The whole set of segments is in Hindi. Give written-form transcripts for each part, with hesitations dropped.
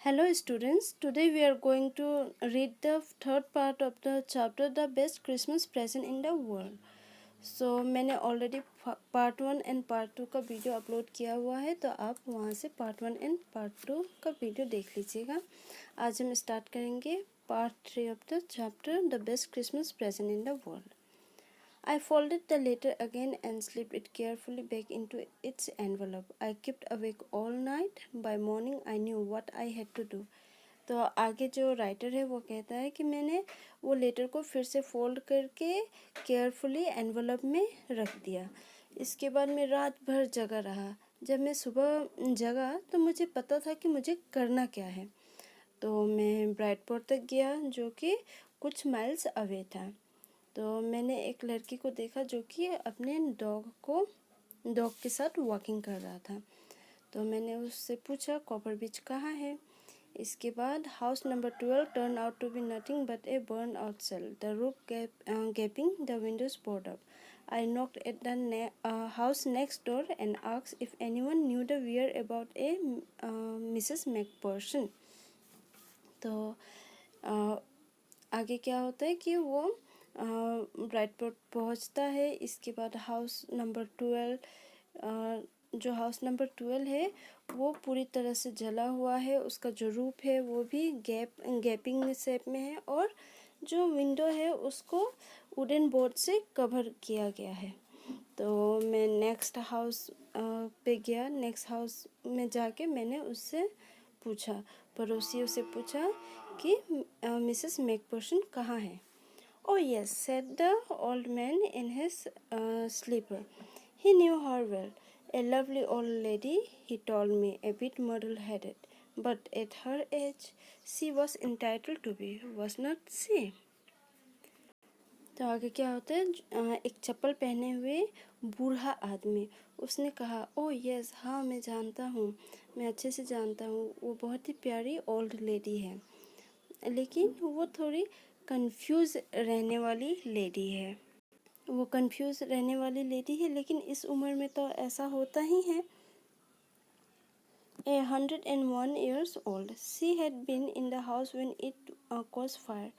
Hello students, today we are going to read the third part of the chapter The Best Christmas Present in the World. मैंने ऑलरेडी पार्ट 1 एंड पार्ट 2 का वीडियो अपलोड किया हुआ है, तो आप वहाँ से पार्ट 1 एंड पार्ट 2 का वीडियो देख लीजिएगा। आज हम स्टार्ट करेंगे part 3 of the chapter the best Christmas present in the world. I folded the letter again and slipped it carefully back into its envelope. I kept awake all night. By morning I knew what I had to do. तो आगे जो राइटर है वो कहता है कि मैंने वो लेटर को फिर से फोल्ड करके केयरफुली एनवलप में रख दिया। इसके बाद मैं रात भर जगा रहा। जब मैं सुबह जगा तो मुझे पता था कि मुझे करना क्या है। तो मैं ब्राइटपोर्ट तक गया जो कि कुछ माइल्स अवे था। तो मैंने एक लड़की को देखा जो कि अपने डॉग के साथ वॉकिंग कर रहा था। तो मैंने उससे पूछा कॉपर बीच कहाँ है। इसके बाद house number 12 turn out to be nothing but a burn out shell, the roof gaping, the windows board up. I knocked at the house next door and asked if anyone knew the whereabouts a Mrs McPherson. तो आगे क्या होता है कि वो ब्राइटपोर्ट पहुंचता है। इसके बाद हाउस नंबर 12, जो हाउस नंबर 12 है वो पूरी तरह से जला हुआ है। उसका जो रूफ है वो भी गैपिंग शेप में है और जो विंडो है उसको वुडन बोर्ड से कवर किया गया है। तो मैं नेक्स्ट हाउस पे गया। नेक्स्ट हाउस में जाके मैंने उससे पूछा, पड़ोसियों से पूछा कि मिसेस मैकपर्सन कहाँ है। Oh yes, said the old man in his sleeper. He knew her well. A lovely old lady, he told me, a bit muddle-headed. But at her age, she was entitled to be, was not she? तो आगे क्या होता है, एक चप्पल पहने हुए बूढ़ा आदमी, उसने कहा, ओह यस, हाँ मैं जानता हूँ, मैं अच्छे से जानता हूँ, वो बहुत ही प्यारी ओल्ड लेडी है, लेकिन वो थोड़ी कंफ्यूज रहने वाली लेडी है। वो कंफ्यूज रहने वाली लेडी है, लेकिन इस उम्र में तो ऐसा होता ही है। 101 years old. She had been in the house when it caught fire.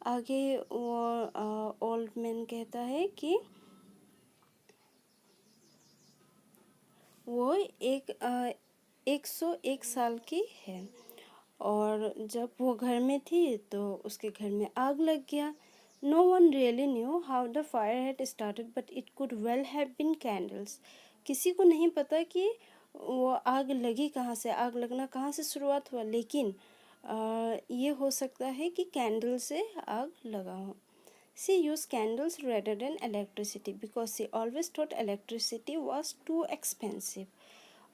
आगे वो ओल्ड मैन कहता है कि वो 101 साल की है और जब वो घर में थी तो उसके घर में आग लग गया। No one really knew how the fire had started, but it could well have been candles. किसी को नहीं पता कि वो आग लगी कहाँ से, आग लगना कहाँ से शुरुआत हुआ, लेकिन ये हो सकता है कि कैंडल से आग लगा हो। She used candles rather than electricity because she always thought electricity was too expensive.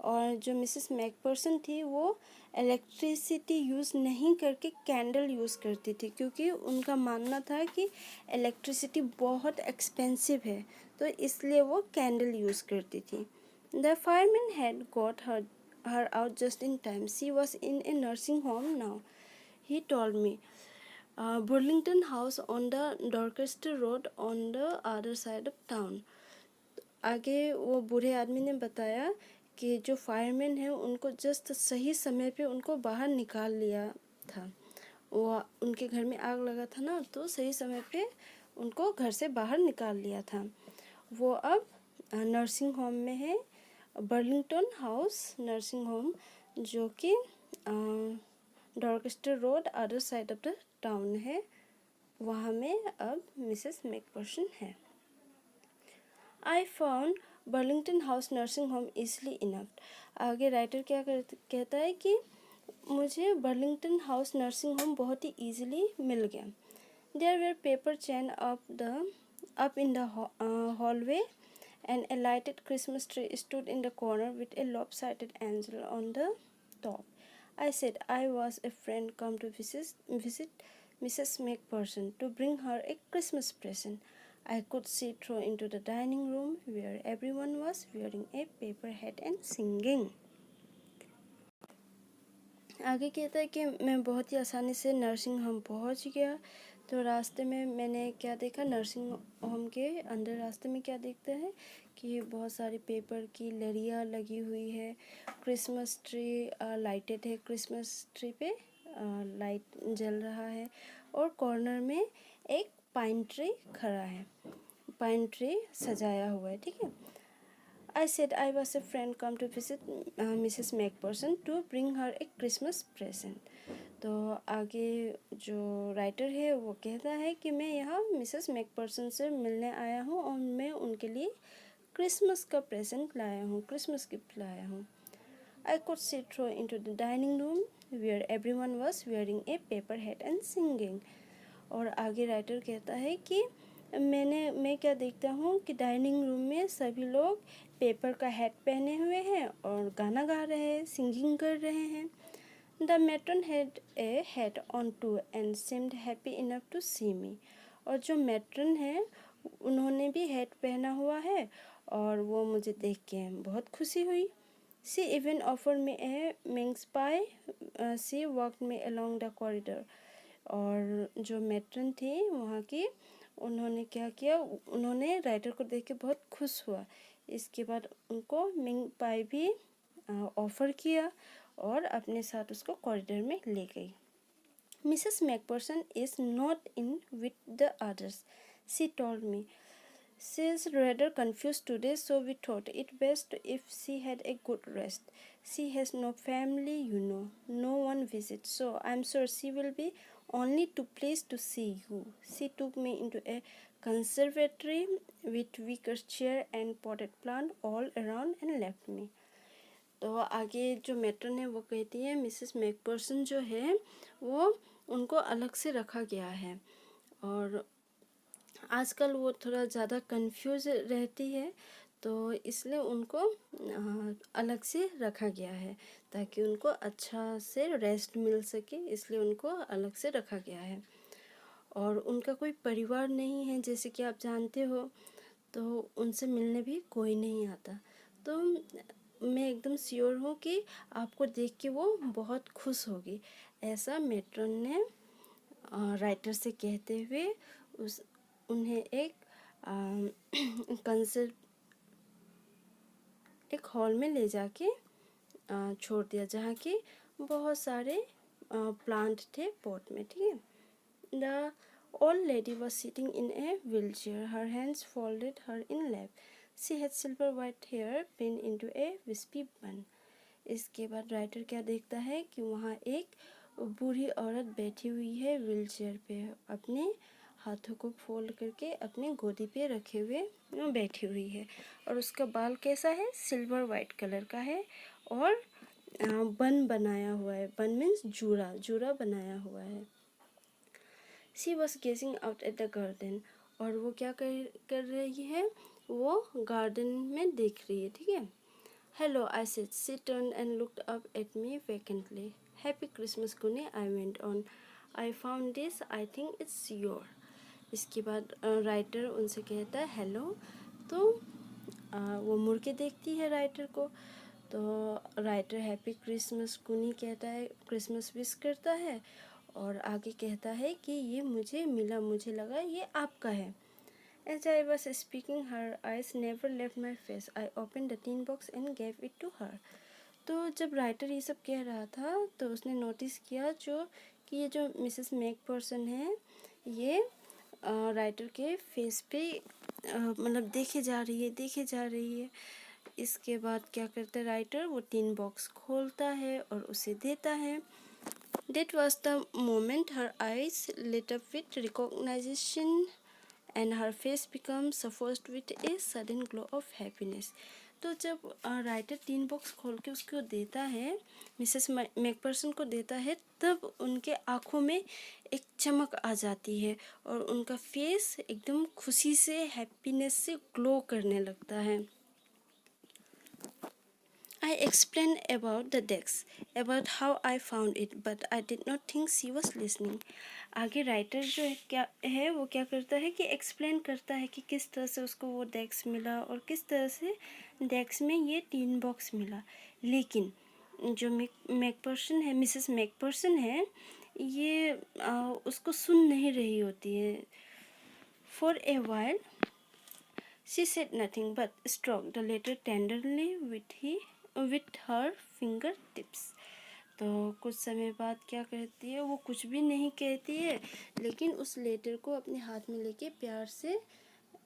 और जो मिसेस मैकपर्सन थी वो इलेक्ट्रिसिटी यूज़ नहीं करके कैंडल यूज़ करती थी, क्योंकि उनका मानना था कि इलेक्ट्रिसिटी बहुत एक्सपेंसिव है, तो इसलिए वो कैंडल यूज़ करती थी। The fireman had got her out just in time. She was in a nursing home now, he told me. Burlington House on the Dorchester Road on the other side of town. आगे वो बूढ़े आदमी ने बताया कि जो फायरमैन है उनको जस्ट सही समय पे उनको बाहर निकाल लिया था। वो उनके घर में आग लगा था ना, तो सही समय पे उनको घर से बाहर निकाल लिया था। वो अब नर्सिंग होम में है, बर्लिंगटन हाउस नर्सिंग होम, जो कि Dorchester road other side of the town है। वहाँ में अब मिसेस मैकपर्सन है। I found Burlington house nursing home easily enough. आगे राइटर क्या कहता है कि मुझे बर्लिंगटन हाउस नर्सिंग होम बहुत ही ईजिली मिल गया। There were paper chain up in the hallway and a lighted Christmas tree stood in the corner with a lopsided angel on the top. I said I was a friend come to visit Mrs. McPherson to bring her a Christmas present. I could see through into the dining room where everyone was wearing a paper hat and singing. आगे कहता है कि मैं बहुत ही आसानी से नर्सिंग होम पहुंच गया। तो रास्ते में मैंने क्या देखा, नर्सिंग होम के अंदर रास्ते में क्या देखते हैं कि बहुत सारी पेपर की लड़ियाँ लगी हुई है। क्रिसमस ट्री लाइटेड है, क्रिसमस ट्री पे लाइट जल रहा है। और कॉर्नर में एक पाइन ट्री खड़ा है, पाइन ट्री सजाया हुआ है, ठीक है। I said I was a friend come to visit Mrs. McPherson to bring her a Christmas present. तो आगे जो राइटर है वो कहता है कि मैं यहाँ मिसेस मैकपर्सन से मिलने आया हूँ और मैं उनके लिए क्रिसमस का प्रेजेंट लाया हूँ, क्रिसमस गिफ्ट लाया हूँ। I could see through into the dining room where everyone was wearing a paper hat and singing. और आगे राइटर कहता है कि मैं क्या देखता हूँ कि डाइनिंग रूम में सभी लोग पेपर का हैट पहने हुए हैं और गाना गा रहे हैं, सिंगिंग कर रहे हैं। The matron had a hat on too and seemed happy enough to see me. और जो मैट्रन है उन्होंने भी हैट पहना हुआ है और वो मुझे देख के बहुत खुशी हुई। सी इवन ऑफर में ए मिंस पाई। सी वॉक में अलोंग द कॉरिडोर। और जो मैट्रन थी वहाँ की, उन्होंने क्या किया, उन्होंने राइटर को देख के बहुत खुश हुआ। इसके बाद उनको मिंग पाई भी ऑफ़र किया और अपने साथ उसको कॉरिडोर में ले गई। Mrs McPherson is not in with the others, she told me. She is rather confused today, so we thought it best if she had a good rest. She has no family, you know, no one visits, so I'm sure she will be only too pleased to see you. She took me into a conservatory with wicker chair and potted plant all around and left me. तो आगे जो मैट्रन है वो कहती है मिसेस मैकपर्सन जो है वो उनको अलग से रखा गया है और आजकल वो थोड़ा ज़्यादा कंफ्यूज रहती है, तो इसलिए उनको अलग से रखा गया है ताकि उनको अच्छा से रेस्ट मिल सके, इसलिए उनको अलग से रखा गया है। और उनका कोई परिवार नहीं है, जैसे कि आप जानते हो, तो उनसे मिलने भी कोई नहीं आता। तो मैं एकदम श्योर हूँ कि आपको देख के वो बहुत खुश होगी, ऐसा मैट्रन ने राइटर से कहते हुए उन्हें एक एक हॉल में ले जाके छोड़ दिया जहाँ की बहुत सारे प्लांट थे पॉट में, ठीक है। The old lady was sitting in a wheelchair, her hands folded, her in lap. She had silver white hair pinned into a wispy bun. इसके बाद राइटर क्या देखता है कि वहाँ एक बूढ़ी औरत बैठी हुई है व्हीलचेयर पे, अपने हाथों को फोल्ड करके अपने गोदी पे रखे हुए बैठी हुई है और उसका बाल कैसा है, सिल्वर वाइट कलर का है और बन बनाया हुआ है। बन मीन्स जूड़ा, जूड़ा बनाया हुआ है। She was gazing out at the garden. और वो क्या कर रही है, वो गार्डन में देख रही है, ठीक है। Hello I said. She turn and looked up at me vacantly. Happy Christmas Cooney, I went on. I found this, I think it's your. इसके बाद राइटर उनसे कहता है हेलो, तो वो मुड़ के देखती है राइटर को, तो राइटर हैप्पी क्रिसमस कुनी कहता है, क्रिसमस विश करता है और आगे कहता है कि ये मुझे मिला, मुझे लगा ये आपका है। As I was speaking, her eyes never left my face. I opened the tin box and gave it to her. तो जब राइटर ये सब कह रहा था तो उसने नोटिस किया कि ये जो मिसेस मैकपर्सन है ये राइटर के फेस पे मतलब देखे जा रही है। इसके बाद क्या करता है राइटर, वो टिन बॉक्स खोलता है और उसे देता है। That was the moment her eyes lit up with recognition and her face becomes suffused with a sudden glow of happiness. तो जब राइटर टिन बॉक्स खोल के उसको देता है, मिसेस मैकपर्सन को देता है, तब उनके आँखों में एक चमक आ जाती है और उनका फेस एकदम खुशी से, हैप्पीनेस से ग्लो करने लगता है। I explained about the desk, about how I found it, but I did not think she was listening. आगे राइटर जो है वो क्या करता है कि एक्सप्लेन करता है कि किस तरह से उसको वो डेस्क मिला और किस तरह से डेस्क में ये टिन बॉक्स मिला। लेकिन जो मैकपर्सन है, मिसेस मैकपर्सन है, ये उसको सुन नहीं रही होती है। For a while She said nothing but stroked the letter tenderly with her fingertips. तो कुछ समय बाद क्या करती है, वो कुछ भी नहीं कहती है, लेकिन उस लेटर को अपने हाथ में लेके प्यार से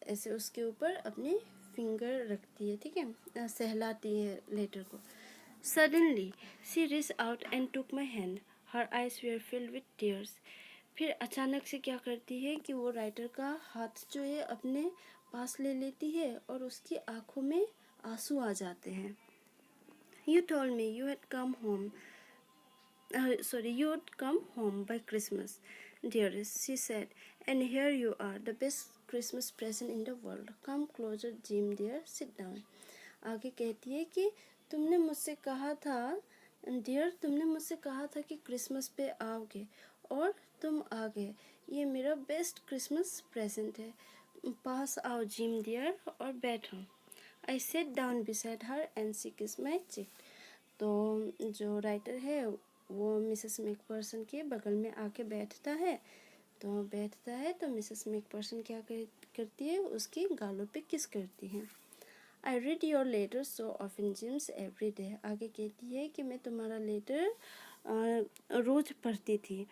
ऐसे उसके ऊपर अपने फिंगर रखती है, ठीक है, सहलाती है लेटर को. Suddenly, she reached out and took my hand. Her eyes were filled with tears. फिर अचानक से क्या करती है कि वो राइटर का हाथ जो है अपने पास ले लेती है और उसकी आंखों में आंसू आ जाते हैं. You told me you had come home. You would come home by Christmas, dearest, she said. And here you are, the best Christmas present in the world. Come closer, Jim dear, sit down. आगे कहती है कि तुमने मुझसे कहा था, डियर, तुमने मुझसे कहा था कि क्रिसमस पे आओगे और तुम आ गए. ये मेरा बेस्ट क्रिसमस प्रेजेंट है. पास आओ जिम डियर और बैठो. I sat down beside her and she kiss my चिक. तो जो राइटर है वो मिसेस मैकपर्सन के बगल में आके बैठता है. तो मिसेस मैकपर्सन क्या करती है, उसकी गालों पे किस करती है. I read your letter so often, James, every day. आगे कहती है कि मैं तुम्हारा लेटर रोज पढ़ती थी.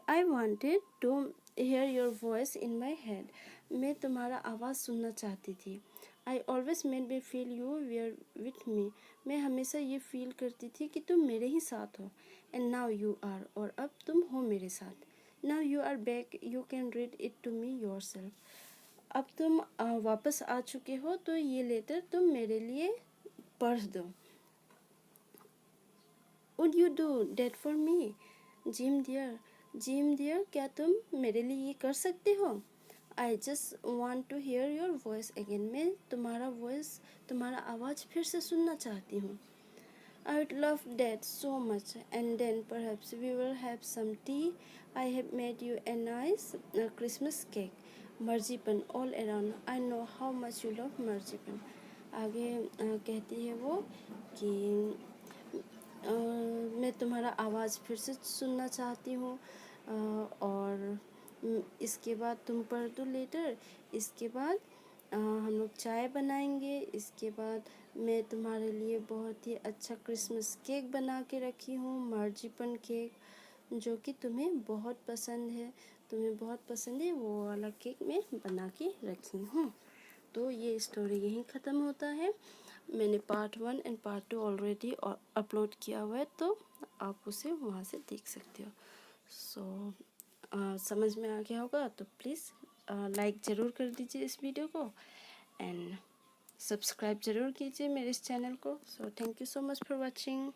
I wanted to hear your voice in my head. मैं तुम्हारा आवाज़ सुनना चाहती थी. I always made me feel you were with me. मैं हमेशा ये फील करती थी कि तुम मेरे ही साथ हो. And now you are. और अब तुम हो मेरे साथ. Now you are back. You can read it to me yourself. अब तुम वापस आ चुके हो तो ये लेटर तुम मेरे लिए पढ़ दो. Would you do that for me, Jim dear? Jim dear, क्या तुम मेरे लिए ये कर सकते हो? I just want to hear your voice again. मैं तुम्हारा आवाज़ फिर से सुनना चाहती हूँ. I would love that so much, and then perhaps we will have some tea. I have made you a nice Christmas cake. Marzipan all around. I know how much you love marzipan. आगे कहती है वो कि मैं तुम्हारा आवाज़ फिर से सुनना चाहती हूँ और इसके बाद तुम पढ़ दो लेटर. इसके बाद हम लोग चाय बनाएंगे. इसके बाद मैं तुम्हारे लिए बहुत ही अच्छा क्रिसमस केक बना के रखी हूँ, मार्जिपन केक, जो कि तुम्हें बहुत पसंद है. वो वाला केक मैं बना के रखी हूँ. तो ये स्टोरी यहीं ख़त्म होता है. मैंने part 1 and part 2 already upload किया हुआ है, तो आप उसे वहाँ से देख सकते हो. सो समझ में आ गया होगा तो प्लीज़ लाइक ज़रूर कर दीजिए इस वीडियो को एंड सब्सक्राइब ज़रूर कीजिए मेरे इस चैनल को. So thank you so much for watching.